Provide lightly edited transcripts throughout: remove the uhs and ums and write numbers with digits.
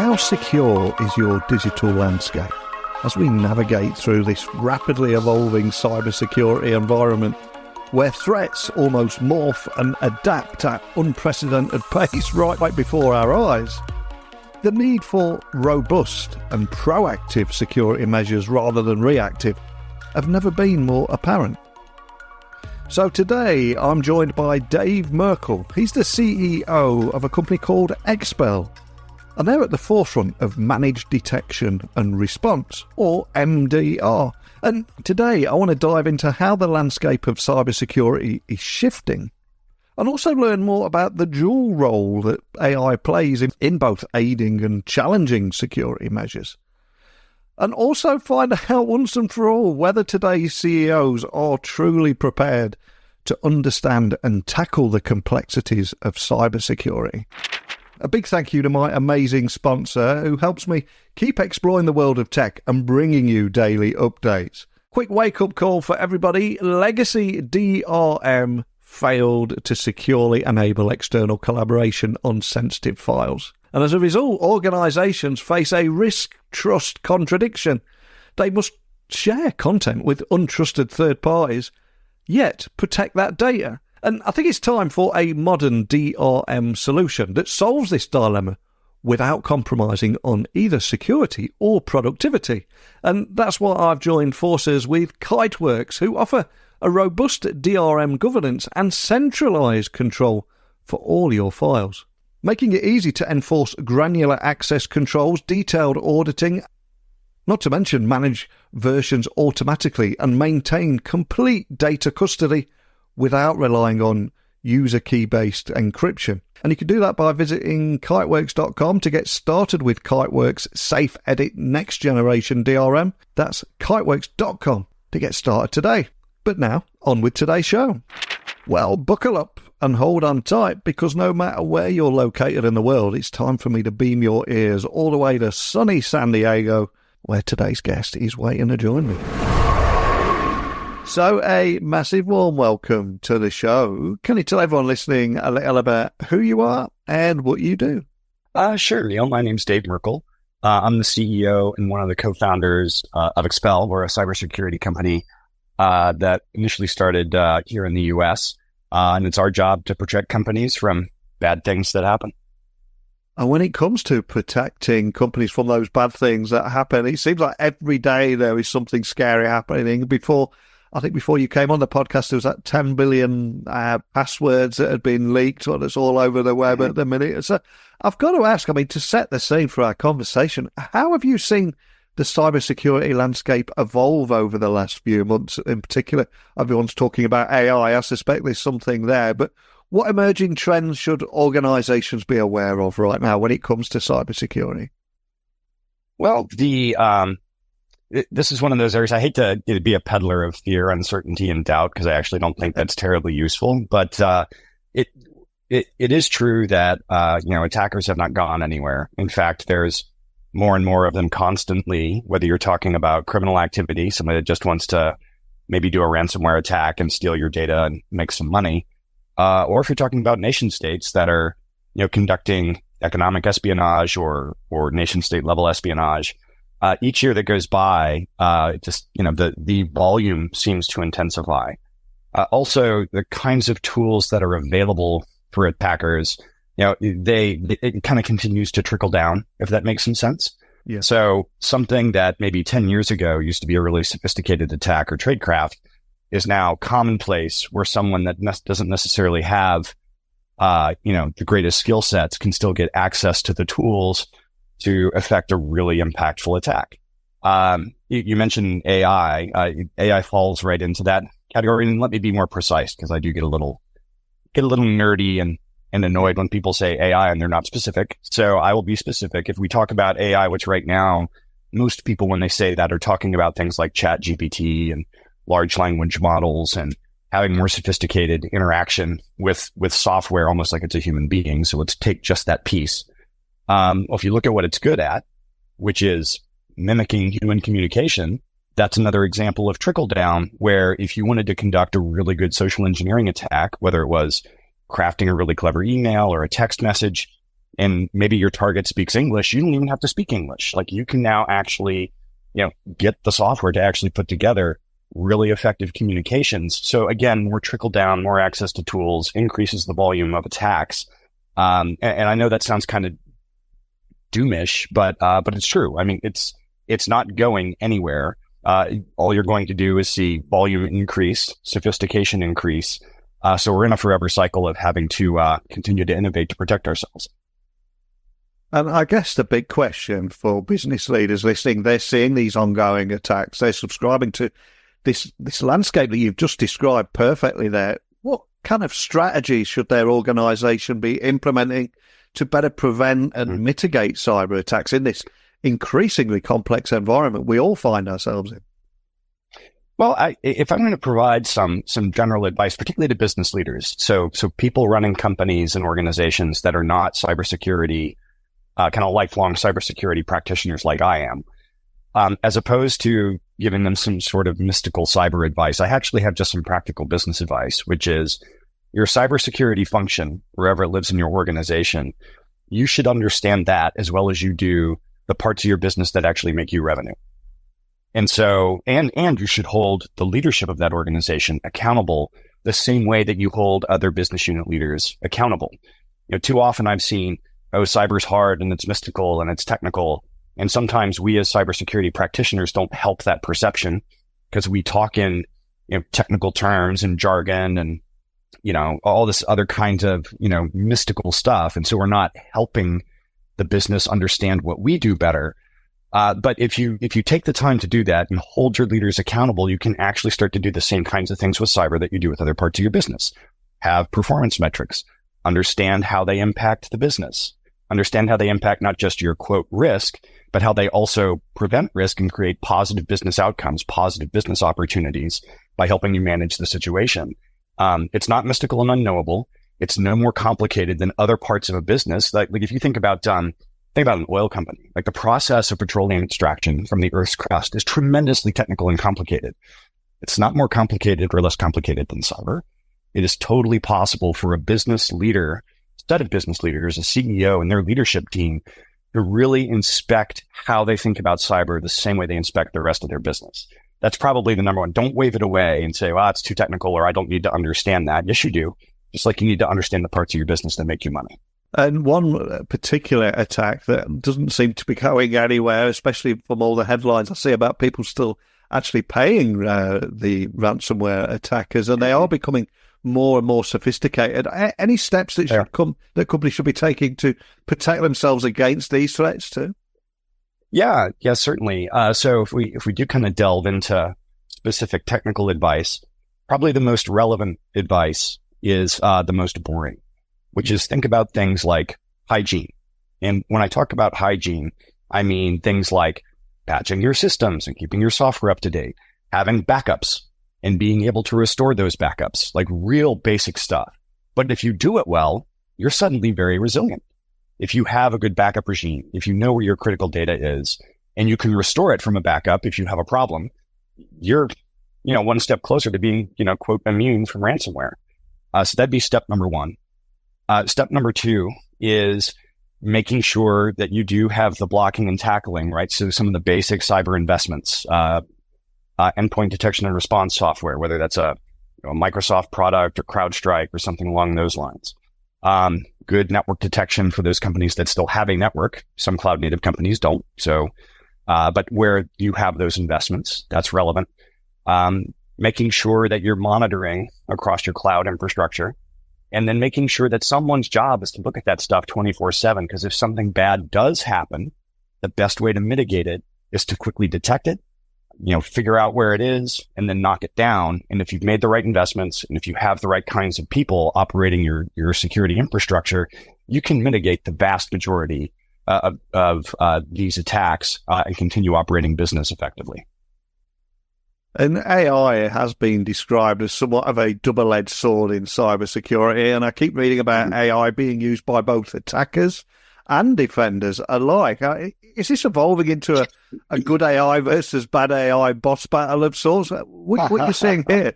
How secure is your digital landscape? As we navigate through this rapidly evolving cybersecurity environment, where threats almost morph and adapt at unprecedented pace right before our eyes, the need for robust and proactive security measures rather than reactive have never been more apparent. So today I'm joined by Dave Merkel. He's the CEO of a company called Expel, and they're at the forefront of managed detection and response, or MDR. And today I want to dive into how the landscape of cybersecurity is shifting, and also learn more about the dual role that AI plays in both aiding and challenging security measures. And also find out once and for all whether today's CEOs are truly prepared to understand and tackle the complexities of cybersecurity. A big thank you to my amazing sponsor who helps me keep exploring the world of tech and bringing you daily updates. Quick wake-up call for everybody. Legacy DRM failed to securely enable external collaboration on sensitive files. And as a result, organisations face a risk-trust contradiction. They must share content with untrusted third parties, yet protect that data. And I think it's time for a modern DRM solution that solves this dilemma without compromising on either security or productivity. And that's why I've joined forces with Kiteworks, who offer a robust DRM governance and centralised control for all your files, making it easy to enforce granular access controls, detailed auditing, not to mention manage versions automatically and maintain complete data custody without relying on user key-based encryption. And you can do that by visiting kiteworks.com to get started with Kiteworks Safe Edit Next Generation DRM. That's kiteworks.com to get started today. But now, on with today's show. Well, buckle up and hold on tight, because no matter where you're located in the world, it's time for me to beam your ears all the way to sunny San Diego, where today's guest is waiting to join me. So a massive warm welcome to the show. Can you tell everyone listening a little about who you are and what you do? Sure, Neil. My name's Dave Merkel. I'm the CEO and one of the co-founders of Expel. We're a cybersecurity company that initially started here in the U.S., and it's our job to protect companies from bad things that happen. And when it comes to protecting companies from those bad things that happen, it seems like every day there is something scary happening. I think before you came on the podcast, there was that 10 billion passwords that had been leaked, or that's all over the web at the minute. So I've got to ask, to set the scene for our conversation, how have you seen the cybersecurity landscape evolve over the last few months? In particular, everyone's talking about AI. I suspect there's something there, but what emerging trends should organizations be aware of right now when it comes to cybersecurity? Well, this is one of those areas. I hate to be a peddler of fear, uncertainty, and doubt, because I actually don't think that's terribly useful. But it is true that attackers have not gone anywhere. In fact, there's more and more of them constantly. Whether you're talking about criminal activity, somebody that just wants to maybe do a ransomware attack and steal your data and make some money, or if you're talking about nation states that are conducting economic espionage or nation state level espionage. Each year that goes by, the volume seems to intensify. Also, the kinds of tools that are available for attackers, it kind of continues to trickle down, if that makes some sense. Yeah. So something that maybe 10 years ago used to be a really sophisticated attack or tradecraft is now commonplace, where someone that doesn't necessarily have, the greatest skill sets can still get access to the tools to affect a really impactful attack. You mentioned AI. AI falls right into that category. And let me be more precise, because I do get a little nerdy and annoyed when people say AI and they're not specific. So I will be specific. If we talk about AI, which right now, most people, when they say that, are talking about things like ChatGPT and large language models and having more sophisticated interaction with software, almost like it's a human being. So let's take just that piece. If you look at what it's good at, which is mimicking human communication, that's another example of trickle down, where if you wanted to conduct a really good social engineering attack, whether it was crafting a really clever email or a text message, and maybe your target speaks English, you don't even have to speak English. Like you can now actually, get the software to actually put together really effective communications. So again, more trickle down, more access to tools increases the volume of attacks. And I know that sounds kind of doomish, but it's true. I mean, it's not going anywhere. All you're going to do is see volume increase, sophistication increase. So we're in a forever cycle of having to continue to innovate to protect ourselves. And I guess the big question for business leaders listening, they're seeing these ongoing attacks. They're subscribing to this landscape that you've just described perfectly there. What kind of strategies should their organization be implementing to better prevent and mitigate cyber attacks in this increasingly complex environment we all find ourselves in? Well, if I'm going to provide some general advice, particularly to business leaders, so people running companies and organizations that are not cybersecurity, kind of lifelong cybersecurity practitioners like I am, as opposed to giving them some sort of mystical cyber advice, I actually have just some practical business advice, which is your cybersecurity function, wherever it lives in your organization, you should understand that as well as you do the parts of your business that actually make you revenue. And so, and you should hold the leadership of that organization accountable the same way that you hold other business unit leaders accountable. Too often I've seen, cyber's hard and it's mystical and it's technical. And sometimes we as cybersecurity practitioners don't help that perception because we talk in, technical terms and jargon and, all this other kinds of, mystical stuff. And so we're not helping the business understand what we do better. But if you take the time to do that and hold your leaders accountable, you can actually start to do the same kinds of things with cyber that you do with other parts of your business. Have performance metrics, understand how they impact the business, understand how they impact not just your quote risk, but how they also prevent risk and create positive business outcomes, positive business opportunities by helping you manage the situation. It's not mystical and unknowable. It's no more complicated than other parts of a business. Like if you think about an oil company, like the process of petroleum extraction from the Earth's crust is tremendously technical and complicated. It's not more complicated or less complicated than cyber. It is totally possible for a business leader, set of business leaders, a CEO and their leadership team to really inspect how they think about cyber the same way they inspect the rest of their business. That's probably the number one. Don't wave it away and say, well, it's too technical or I don't need to understand that. Yes, you do. Just like you need to understand the parts of your business that make you money. And one particular attack that doesn't seem to be going anywhere, especially from all the headlines I see about people still actually paying the ransomware attackers, and they are becoming more and more sophisticated. Any steps that companies should be taking to protect themselves against these threats too? Yeah, certainly. So if we do kind of delve into specific technical advice, probably the most relevant advice is the most boring, which is think about things like hygiene. And when I talk about hygiene, I mean things like patching your systems and keeping your software up to date, having backups and being able to restore those backups, like real basic stuff. But if you do it well, you're suddenly very resilient. If you have a good backup regime, if you know where your critical data is, and you can restore it from a backup if you have a problem, you're, one step closer to being, quote, immune from ransomware. So that'd be step number one. Step number two is making sure that you do have the blocking and tackling, right? So some of the basic cyber investments, endpoint detection and response software, whether that's a Microsoft product or CrowdStrike or something along those lines. Good network detection for those companies that still have a network. Some cloud native companies don't. So, but where you have those investments, that's relevant. Making sure that you're monitoring across your cloud infrastructure, and then making sure that someone's job is to look at that stuff 24/7. Because if something bad does happen, the best way to mitigate it is to quickly detect it, figure out where it is and then knock it down. And if you've made the right investments and if you have the right kinds of people operating your security infrastructure, you can mitigate the vast majority of these attacks and continue operating business effectively. And AI has been described as somewhat of a double-edged sword in cybersecurity. And I keep reading about AI being used by both attackers and defenders alike. Is this evolving into a good AI versus bad AI boss battle of sorts? What are you seeing here?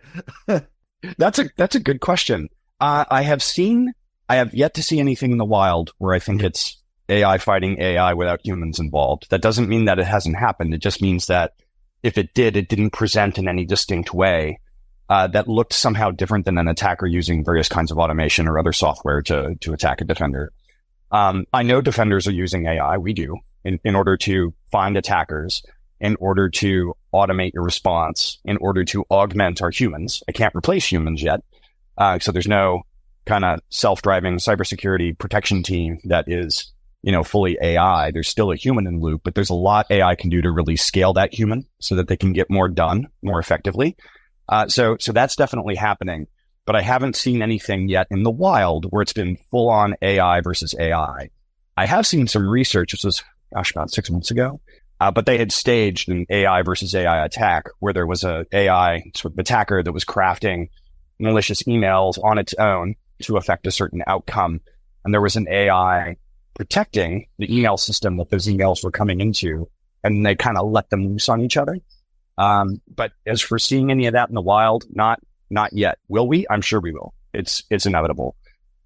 That's a good question. I have seen I have yet to see anything in the wild where I think it's AI fighting AI without humans involved. That doesn't mean that it hasn't happened. It just means that if it did, it didn't present in any distinct way that looked somehow different than an attacker using various kinds of automation or other software to attack a defender. I know defenders are using AI. We do in order to find attackers, in order to automate your response, in order to augment our humans. I can't replace humans yet. So there's no kind of self-driving cybersecurity protection team that is, fully AI. There's still a human in the loop, but there's a lot AI can do to really scale that human so that they can get more done more effectively. So that's definitely happening, but I haven't seen anything yet in the wild where it's been full on AI versus AI. I have seen some research. This was, about 6 months ago, but they had staged an AI versus AI attack where there was a AI sort of attacker that was crafting malicious emails on its own to affect a certain outcome. And there was an AI protecting the email system that those emails were coming into, and they kind of let them loose on each other. But as for seeing any of that in the wild, not yet. Will we? I'm sure we will. It's inevitable.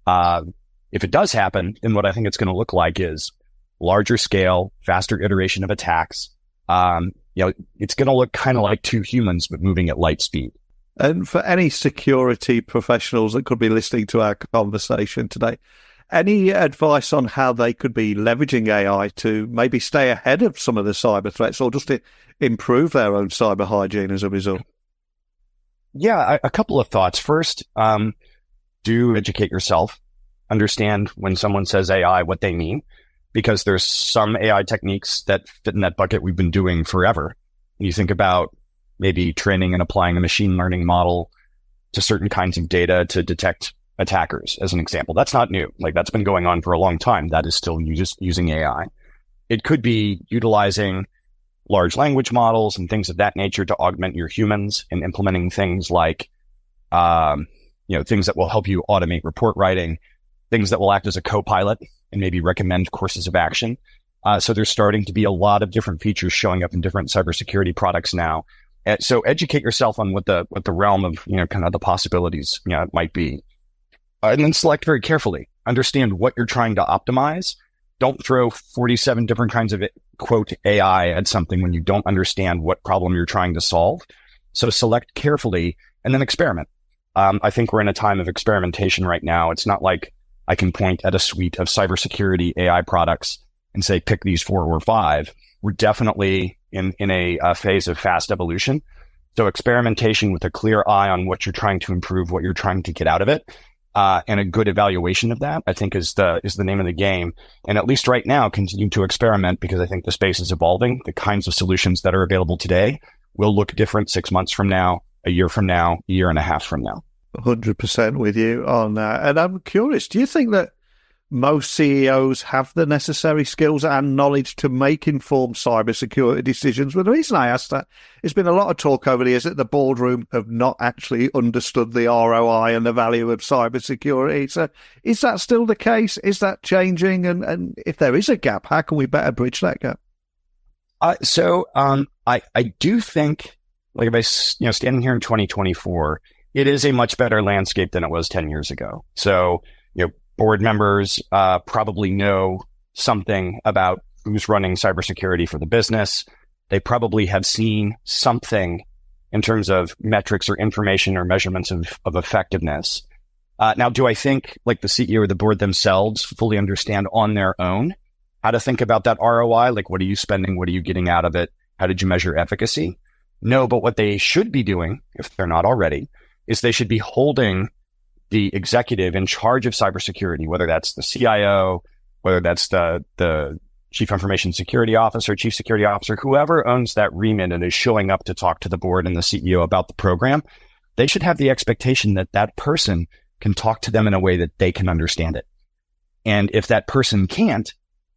If it does happen, then what I think it's going to look like is larger scale, faster iteration of attacks. It's going to look kind of like two humans, but moving at light speed. And for any security professionals that could be listening to our conversation today, any advice on how they could be leveraging AI to maybe stay ahead of some of the cyber threats or just to improve their own cyber hygiene as a result? Yeah, a couple of thoughts. First, do educate yourself. Understand when someone says AI, what they mean, because there's some AI techniques that fit in that bucket we've been doing forever. You think about maybe training and applying a machine learning model to certain kinds of data to detect attackers, as an example. That's not new. Like, that's been going on for a long time. That is still just using AI. It could be utilizing large language models and things of that nature to augment your humans and implementing things like, things that will help you automate report writing, things that will act as a co-pilot and maybe recommend courses of action. So there's starting to be a lot of different features showing up in different cybersecurity products now. So educate yourself on what the realm of, kind of the possibilities, might be. And then select very carefully. Understand what you're trying to optimize. Don't throw 47 different kinds of, quote, AI at something when you don't understand what problem you're trying to solve. So select carefully and then experiment. I think we're in a time of experimentation right now. It's not like I can point at a suite of cybersecurity AI products and say, pick these 4 or 5. We're definitely in a phase of fast evolution. So experimentation with a clear eye on what you're trying to improve, what you're trying to get out of it, and a good evaluation of that, I think is the name of the game. And at least right now, continue to experiment, because I think the space is evolving. The kinds of solutions that are available today will look different 6 months from now, a year from now, a year and a half from now. 100% with you on that. And I'm curious, do you think that most CEOs have the necessary skills and knowledge to make informed cybersecurity decisions? Well, the reason I asked that, there's been a lot of talk over the years that the boardroom have not actually understood the ROI and the value of cybersecurity. So is that still the case? Is that changing? And if there is a gap, how can we better bridge that gap? I do think, like, if I, standing here in 2024, it is a much better landscape than it was 10 years ago. So, board members probably know something about who's running cybersecurity for the business. They probably have seen something in terms of metrics or information or measurements of effectiveness. Now, do I think, like, the CEO or the board themselves fully understand on their own how to think about that ROI? Like, what are you spending? What are you getting out of it? How did you measure efficacy? No, but what they should be doing, if they're not already, is they should be holding the executive in charge of cybersecurity, whether that's the CIO, whether that's the chief information security officer, chief security officer, whoever owns that remit and is showing up to talk to the board and the CEO about the program. They should have the expectation that that person can talk to them in a way that they can understand it. And if that person can't,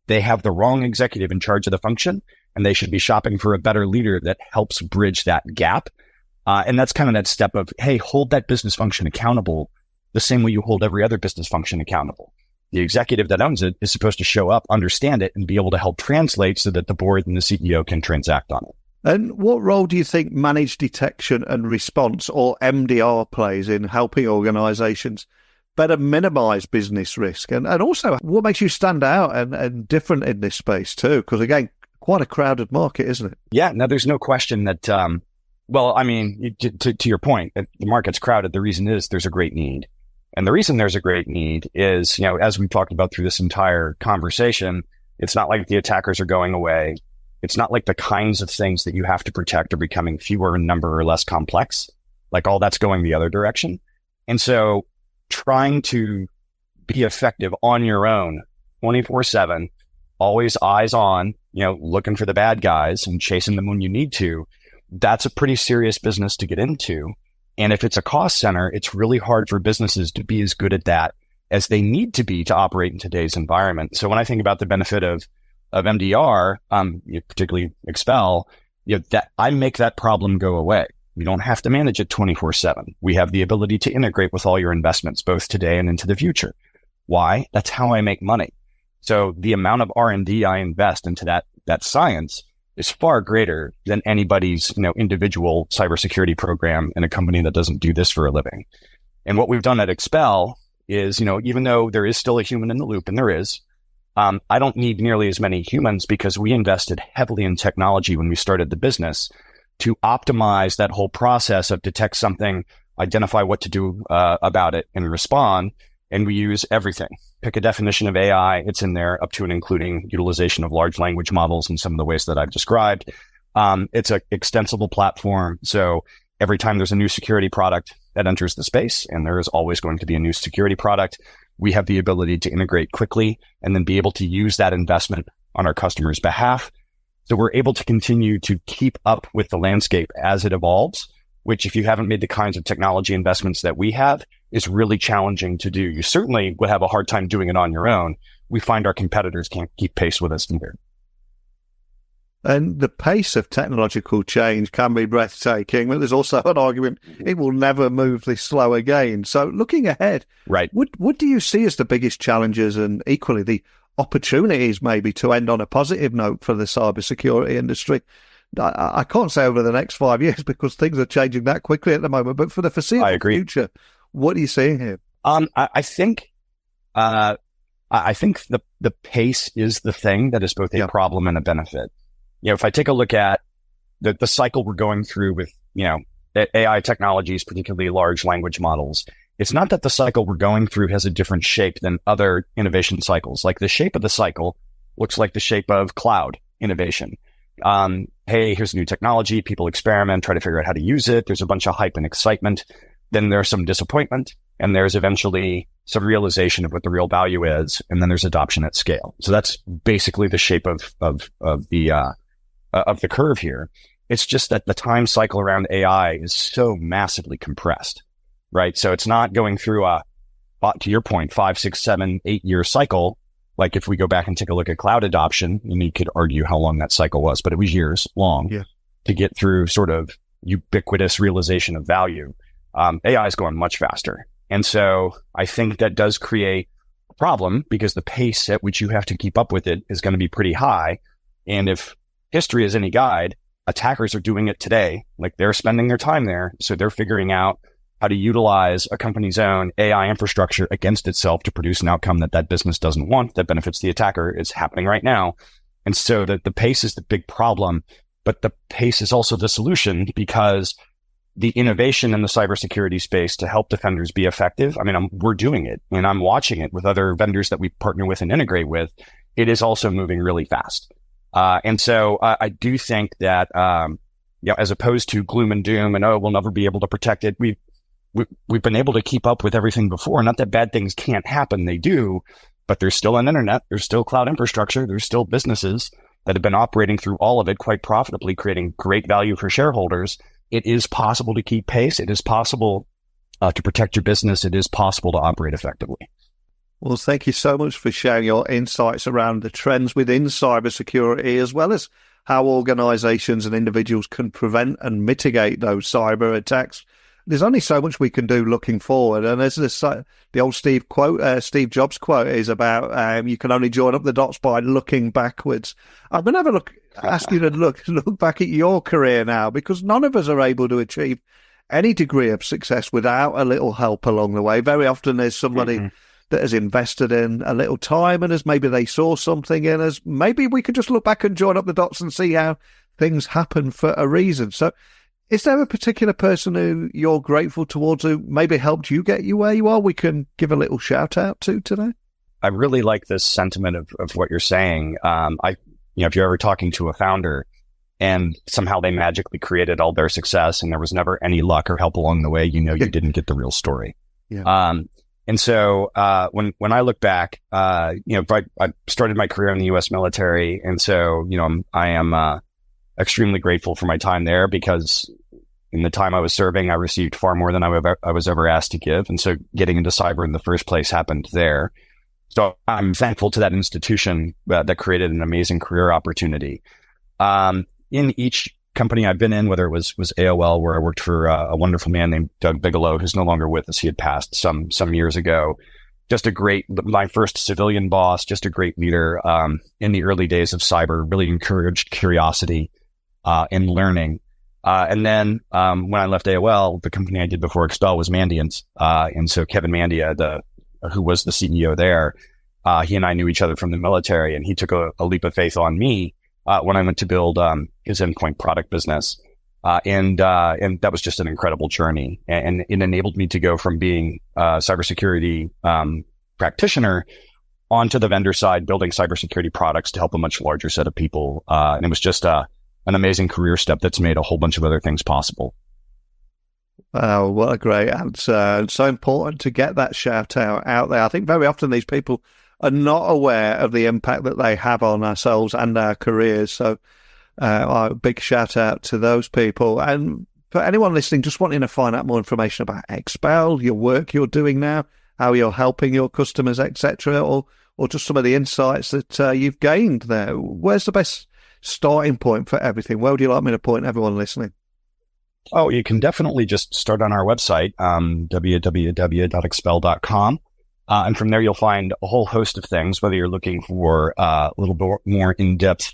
they have the wrong executive in charge of the function, and they should be shopping for a better leader that helps bridge that gap. And that's kind of that step of, hey, hold that business function accountable the same way you hold every other business function accountable. The executive that owns it is supposed to show up, understand it, and be able to help translate so that the board and the CEO can transact on it. And what role do you think managed detection and response, or MDR, plays in helping organizations better minimize business risk? And also, what makes you stand out and different in this space too? Because again, quite a crowded market, isn't it? Yeah, no, there's no question that, well, I mean, to your point, if the market's crowded, the reason is there's a great need. And the reason there's a great need is, as we've talked about through this entire conversation, it's not like the attackers are going away. It's not like the kinds of things that you have to protect are becoming fewer in number or less complex. Like all that's going the other direction. And so trying to be effective on your own 24/7, always eyes on, looking for the bad guys and chasing them when you need to, that's a pretty serious business to get into. And if it's a cost center, it's really hard for businesses to be as good at that as they need to be to operate in today's environment. So when I think about the benefit of MDR, particularly Expel, that I make that problem go away. We don't have to manage it 24/7. We have the ability to integrate with all your investments, both today and into the future. Why? That's how I make money. So the amount of R&D I invest into that science is far greater than anybody's, individual cybersecurity program in a company that doesn't do this for a living. And what we've done at Expel is, even though there is still a human in the loop, and there is, I don't need nearly as many humans because we invested heavily in technology when we started the business to optimize that whole process of detect something, identify what to do about it, and respond. And we use everything. Pick a definition of AI, it's in there, up to and including utilization of large language models in some of the ways that I've described. It's an extensible platform. So every time there's a new security product that enters the space, and there is always going to be a new security product, we have the ability to integrate quickly and then be able to use that investment on our customers' behalf. So we're able to continue to keep up with the landscape as it evolves, which if you haven't made the kinds of technology investments that we have, is really challenging to do. You certainly would have a hard time doing it on your own. We find our competitors can't keep pace with us either. And the pace of technological change can be breathtaking, but there's also an argument it will never move this slow again. So looking ahead, right, what do you see as the biggest challenges and equally the opportunities maybe to end on a positive note for the cybersecurity industry? I can't say over the next 5 years because things are changing that quickly at the moment, but for the foreseeable future, what are you seeing here? I think the pace is the thing that is both a problem and a benefit. If I take a look at the cycle we're going through with, AI technologies, particularly large language models, it's not that the cycle we're going through has a different shape than other innovation cycles. Like the shape of the cycle looks like the shape of cloud innovation. Hey, here's new technology. People experiment, try to figure out how to use it. There's a bunch of hype and excitement. Then there's some disappointment, and there's eventually some realization of what the real value is. And then there's adoption at scale. So that's basically the shape of the curve here. It's just that the time cycle around AI is so massively compressed, right? So it's not going through to your point, 5, 6, 7, 8 year cycle. Like if we go back and take a look at cloud adoption, and you could argue how long that cycle was, but it was years long to get through sort of ubiquitous realization of value. AI is going much faster. And so I think that does create a problem because the pace at which you have to keep up with it is going to be pretty high. And if history is any guide, attackers are doing it today. Like they're spending their time there. So they're figuring out how to utilize a company's own AI infrastructure against itself to produce an outcome that business doesn't want, that benefits the attacker. It's happening right now. And so the pace is the big problem, but the pace is also the solution because the innovation in the cybersecurity space to help defenders be effective. I mean, we're doing it and I'm watching it with other vendors that we partner with and integrate with. It is also moving really fast. And so I do think that, as opposed to gloom and doom and, we'll never be able to protect it. We've been able to keep up with everything before. Not that bad things can't happen. They do, but there's still an internet. There's still cloud infrastructure. There's still businesses that have been operating through all of it quite profitably, creating great value for shareholders. It is possible to keep pace. It is possible to protect your business. It is possible to operate effectively. Well, thank you so much for sharing your insights around the trends within cybersecurity, as well as how organizations and individuals can prevent and mitigate those cyber attacks. There's only so much we can do looking forward. And as the old Steve Jobs quote is about, you can only join up the dots by looking backwards. I'm going to ask you to look back at your career now, because none of us are able to achieve any degree of success without a little help along the way. Very often there's somebody that has invested in a little time and as maybe they saw something in us. Maybe we could just look back and join up the dots and see how things happen for a reason. So is there a particular person who you're grateful towards who maybe helped you get you where you are we can give a little shout out to today? I really like this sentiment of what you're saying. If you're ever talking to a founder and somehow they magically created all their success and there was never any luck or help along the way, you didn't get the real story. Yeah. And so, when I look back, I started my career in the U.S. military. And so, I am, extremely grateful for my time there because in the time I was serving, I received far more than I was ever asked to give. And so getting into cyber in the first place happened there. So I'm thankful to that institution that created an amazing career opportunity. In each company I've been in, whether it was AOL, where I worked for a wonderful man named Doug Bigelow, who's no longer with us. He had passed some years ago. My first civilian boss, just a great leader in the early days of cyber, really encouraged curiosity and learning. And then when I left AOL, the company I did before Expel was Mandiant's. And so Kevin Mandia, who was the CEO there, he and I knew each other from the military, and he took a leap of faith on me when I went to build his endpoint product business. And that was just an incredible journey. And it enabled me to go from being a cybersecurity practitioner onto the vendor side, building cybersecurity products to help a much larger set of people. And it was just an amazing career step that's made a whole bunch of other things possible. Wow, what a great answer. It's so important to get that shout out there. I think very often these people are not aware of the impact that they have on ourselves and our careers. So a big shout out to those people. And for anyone listening, just wanting to find out more information about Expel, your work you're doing now, how you're helping your customers, etc., or just some of the insights that you've gained there, where's the best starting point for everything? Where would you like me to point everyone listening? Oh, you can definitely just start on our website, www.expel.com. And from there, you'll find a whole host of things, whether you're looking for a little bit more in-depth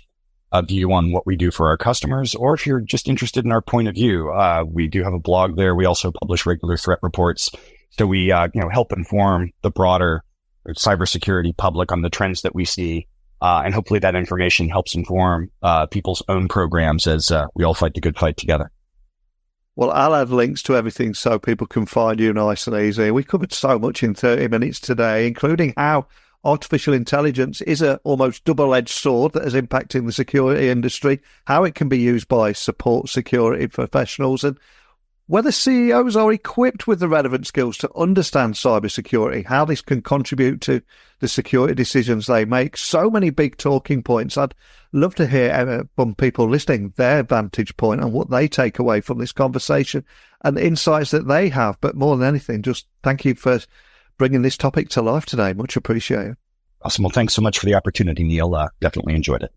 view on what we do for our customers, or if you're just interested in our point of view. We do have a blog there. We also publish regular threat reports. So we help inform the broader cybersecurity public on the trends that we see. And hopefully that information helps inform people's own programs as we all fight the good fight together. Well, I'll add links to everything so people can find you nice and easy. We covered so much in 30 minutes today, including how artificial intelligence is a almost double-edged sword that is impacting the security industry, how it can be used by support security professionals, and whether CEOs are equipped with the relevant skills to understand cybersecurity, how this can contribute to the security decisions they make. So many big talking points. I'd love to hear from people listening their vantage point and what they take away from this conversation and the insights that they have. But more than anything, just thank you for bringing this topic to life today. Much appreciated. Awesome. Well, thanks so much for the opportunity, Neil. Definitely enjoyed it.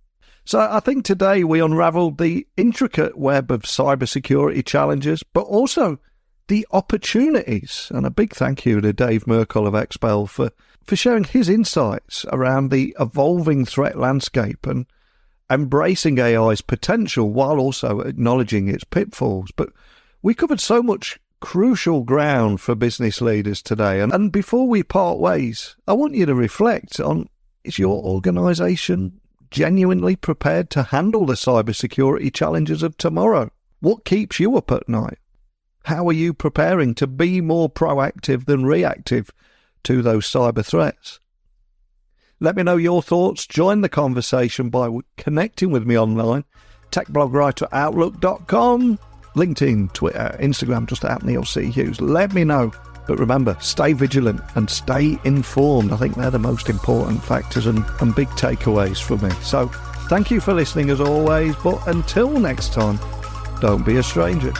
So I think today we unraveled the intricate web of cybersecurity challenges, but also the opportunities. And a big thank you to Dave Merkel of Expel for sharing his insights around the evolving threat landscape and embracing AI's potential while also acknowledging its pitfalls. But we covered so much crucial ground for business leaders today. And before we part ways, I want you to reflect on, is your organization genuinely prepared to handle the cybersecurity challenges of tomorrow? What keeps you up at night? How are you preparing to be more proactive than reactive to those cyber threats? Let me know your thoughts. Join the conversation by connecting with me online. techblogwriteroutlook.com, LinkedIn, Twitter, Instagram, just at Neil C. Hughes. Let me know. But remember, stay vigilant and stay informed. I think they're the most important factors and big takeaways for me. So thank you for listening as always. But until next time, don't be a stranger.